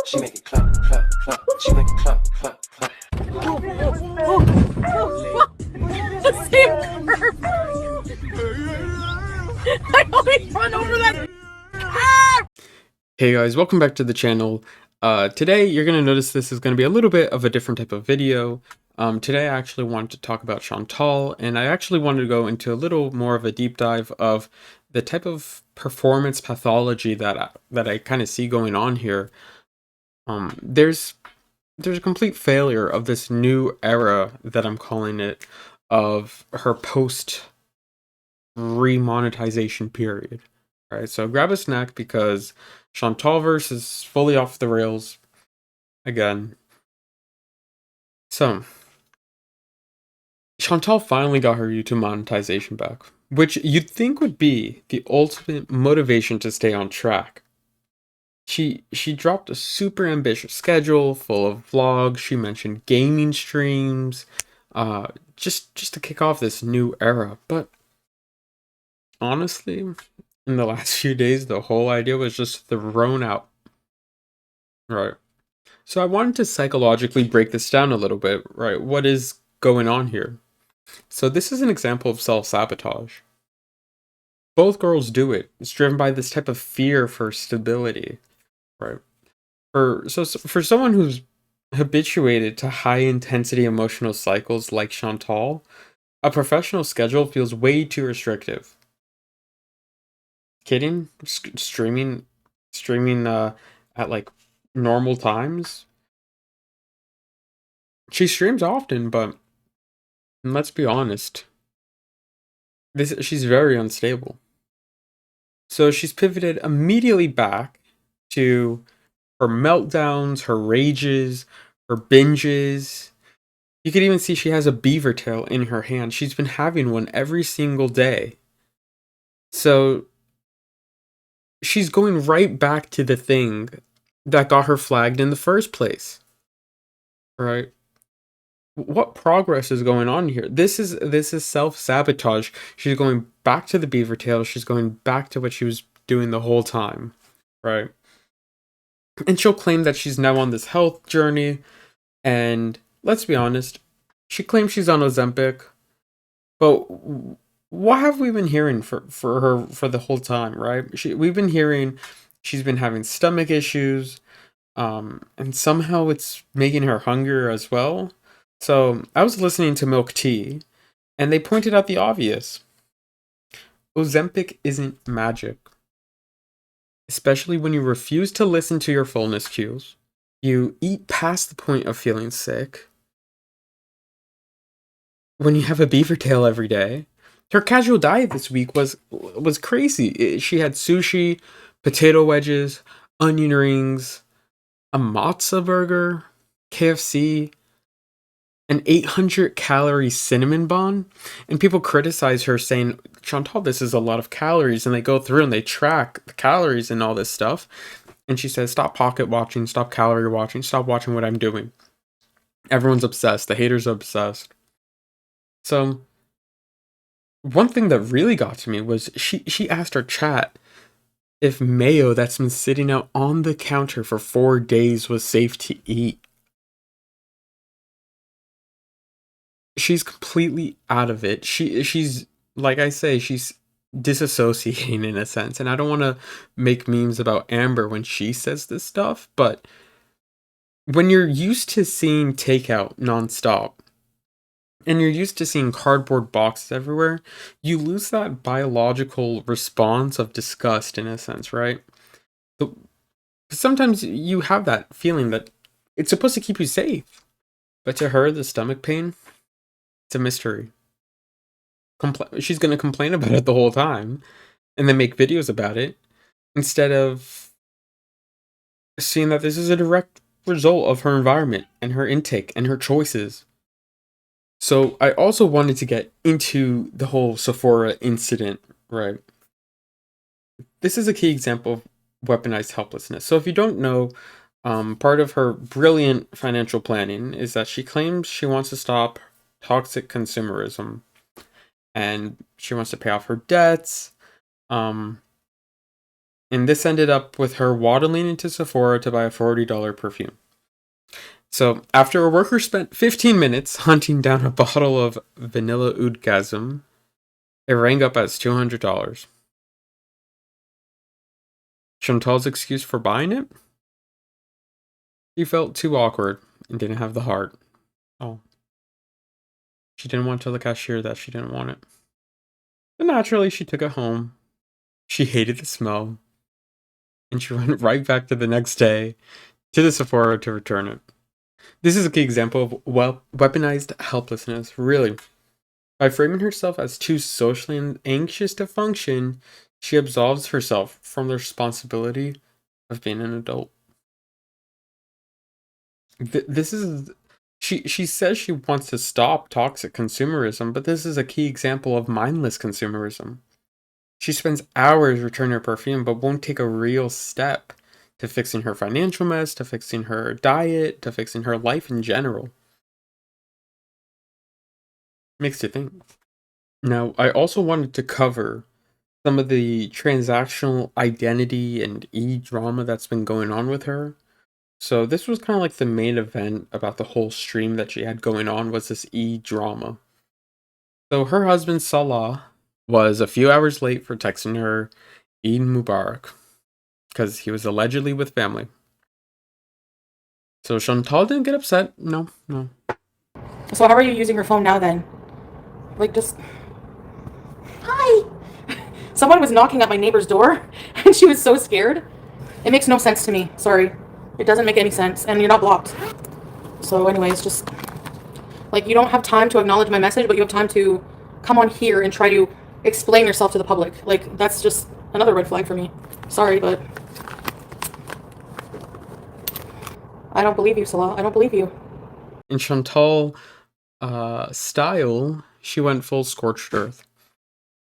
She make it clap, clap, clap. She make it clap, clap, clap. The same curve. I always run over that. Hey guys, welcome back to the channel. Today you're going to notice this is going to be a little bit of a different type of video. Today I actually wanted to talk about Chantal, and I actually wanted to go into a little more of a deep dive of the type of performance pathology that I kind of see going on here. There's a complete failure of this new era that I'm calling it, of her post remonetization period. Right, so grab a snack because Chantalverse is fully off the rails again. So Chantal finally got her YouTube monetization back, which you'd think would be the ultimate motivation to stay on track. She dropped a super ambitious schedule full of vlogs. She mentioned gaming streams, just to kick off this new era. But honestly, in the last few days, the whole idea was just thrown out. Right. So I wanted to psychologically break this down a little bit, right? What is going on here? So this is an example of self-sabotage. Both girls do it. It's driven by this type of fear for stability, right? For someone who's habituated to high intensity emotional cycles like Chantal, a professional schedule feels way too restrictive. Kidding? Streaming at like normal times. She streams often, but let's be honest, she's very unstable. So she's pivoted immediately back to her meltdowns, her rages, her binges. You could even see she has a beaver tail in her hand. She's been having one every single day. So she's going right back to the thing that got her flagged in the first place. Right? What progress is going on here? This is self-sabotage. She's going back to the beaver tail. She's going back to what she was doing the whole time, right? And she'll claim that she's now on this health journey. And let's be honest, she claims she's on Ozempic, but what have we been hearing for her for the whole time, right? We've been hearing she's been having stomach issues, and somehow it's making her hungrier as well. So I was listening to Milk Tea, and they pointed out the obvious. Ozempic isn't magic. Especially when you refuse to listen to your fullness cues. You eat past the point of feeling sick. When you have a beaver tail every day. Her casual diet this week was crazy. She had sushi, potato wedges, onion rings, a matzo burger, KFC, an 800-calorie cinnamon bun, and people criticize her saying, Chantal, this is a lot of calories, and they go through and they track the calories and all this stuff, and she says, stop pocket watching, stop calorie watching, stop watching what I'm doing. Everyone's obsessed. The haters are obsessed. So one thing that really got to me was she asked her chat if mayo that's been sitting out on the counter for 4 days was safe to eat. She's completely out of it. She's like I say, she's disassociating in a sense. And I don't want to make memes about Amber when she says this stuff, but when you're used to seeing takeout nonstop and you're used to seeing cardboard boxes everywhere, you lose that biological response of disgust in a sense, right? But sometimes you have that feeling that it's supposed to keep you safe. But to her, the stomach pain, it's a mystery. She's going to complain about it the whole time and then make videos about it instead of seeing that this is a direct result of her environment and her intake and her choices. So I also wanted to get into the whole Sephora incident, right? This is a key example of weaponized helplessness. So if you don't know, part of her brilliant financial planning is that she claims she wants to stop toxic consumerism and she wants to pay off her debts. And this ended up with her waddling into Sephora to buy a $40 perfume. So, after a worker spent 15 minutes hunting down a bottle of vanilla oudgasm, it rang up as $200. Chantal's excuse for buying it? She felt too awkward and didn't have the heart. Oh. She didn't want to tell the cashier that she didn't want it. But naturally, she took it home. She hated the smell. And she went right back to the next day to the Sephora to return it. This is a key example of weaponized helplessness, really. By framing herself as too socially anxious to function, she absolves herself from the responsibility of being an adult. This is she says she wants to stop toxic consumerism, but this is a key example of mindless consumerism. She spends hours returning her perfume, but won't take a real step to fixing her financial mess, to fixing her diet, to fixing her life in general. Makes you think. Now, I also wanted to cover some of the transactional identity and drama that's been going on with her. So this was kind of like the main event about the whole stream that she had going on was this drama. So her husband Salah was a few hours late for texting her Eid Mubarak because he was allegedly with family. So Chantal didn't get upset. No. So how are you using your phone now then? Like just hi. Someone was knocking at my neighbor's door and she was so scared. It makes no sense to me. Sorry. It doesn't make any sense and you're not blocked. So anyways, just like you don't have time to acknowledge my message, but you have time to come on here and try to explain yourself to the public. Like that's just another red flag for me. Sorry, but I don't believe you, Salah. I don't believe you. In Chantal style, she went full scorched earth.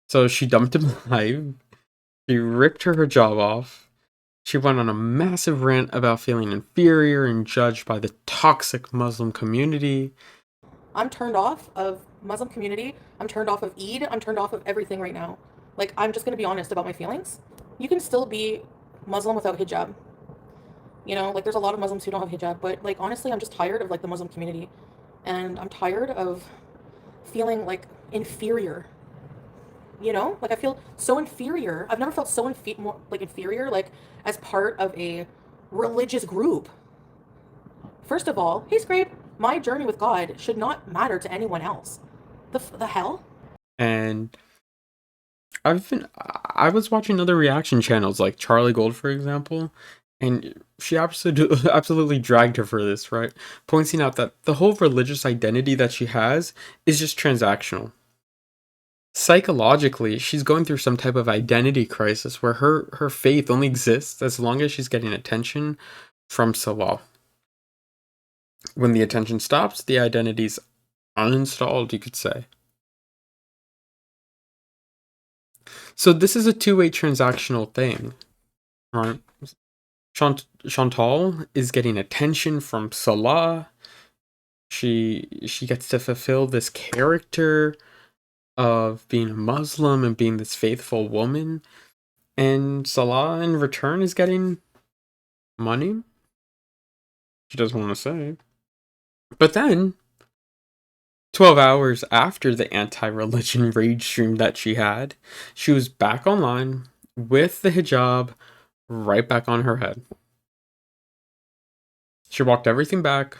So she dumped him live. She ripped her hijab off. She went on a massive rant about feeling inferior and judged by the toxic Muslim community. I'm turned off of Muslim community. I'm turned off of Eid. I'm turned off of everything right now. Like, I'm just going to be honest about my feelings. You can still be Muslim without hijab. You know, like, there's a lot of Muslims who don't have hijab. But, like, honestly, I'm just tired of, like, the Muslim community. And I'm tired of feeling, like, inferior. You know? Like, I feel so inferior. I've never felt so inferior, like, as part of a religious group. First of all, hey, Scrape, my journey with God should not matter to anyone else. The hell? And I was watching other reaction channels like Charlie Gold, for example, and she absolutely dragged her for this, right? Pointing out that the whole religious identity that she has is just transactional. Psychologically, she's going through some type of identity crisis where her faith only exists as long as she's getting attention from Salah. When the attention stops, the identity's uninstalled, you could say. So this is a two-way transactional thing, right? Chantal is getting attention from Salah. She gets to fulfill this character of being a Muslim and being this faithful woman, and Salah in return is getting money. She doesn't want to say. But then 12 hours after the anti-religion rage stream that she had, she was back online with the hijab right back on her head. She walked everything back.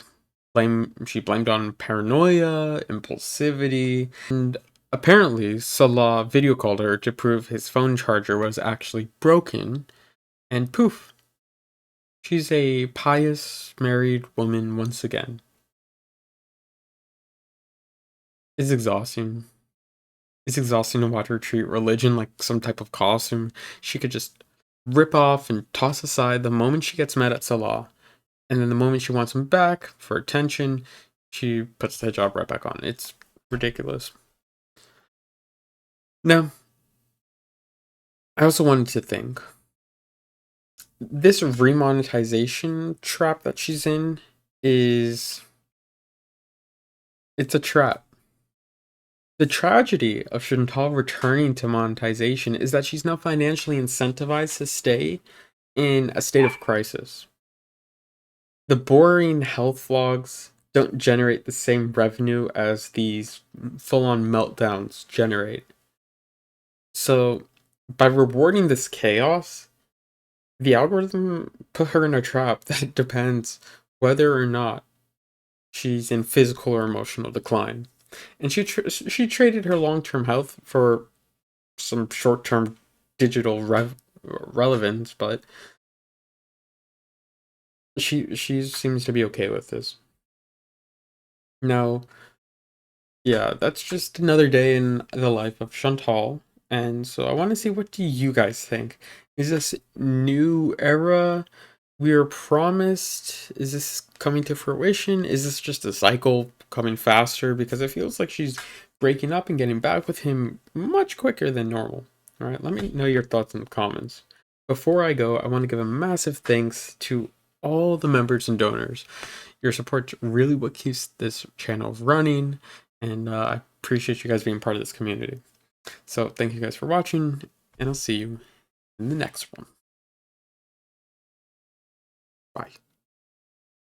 She blamed on paranoia, impulsivity, and apparently Salah video called her to prove his phone charger was actually broken, and poof, she's a pious married woman once again. It's exhausting. It's exhausting to watch her treat religion like some type of costume she could just rip off and toss aside the moment she gets mad at Salah. And then the moment she wants him back for attention, she puts the hijab right back on. It's ridiculous. Now, I also wanted to think. This remonetization trap that she's in it's a trap. The tragedy of Chantal returning to monetization is that she's now financially incentivized to stay in a state of crisis. The boring health vlogs don't generate the same revenue as these full-on meltdowns generate. So, by rewarding this chaos, the algorithm put her in a trap that depends whether or not she's in physical or emotional decline. And she traded her long-term health for some short-term digital relevance, but she seems to be okay with this. Now, yeah, that's just another day in the life of Chantal, and so I want to see, what do you guys think? Is this new era we are promised? Is this coming to fruition? Is this just a cycle coming faster? Because it feels like she's breaking up and getting back with him much quicker than normal. All right, let me know your thoughts in the comments. Before I go, I want to give a massive thanks to all the members and donors. Your support really what keeps this channel running, and I appreciate you guys being part of this community. So thank you guys for watching, and I'll see you in the next one. Bye.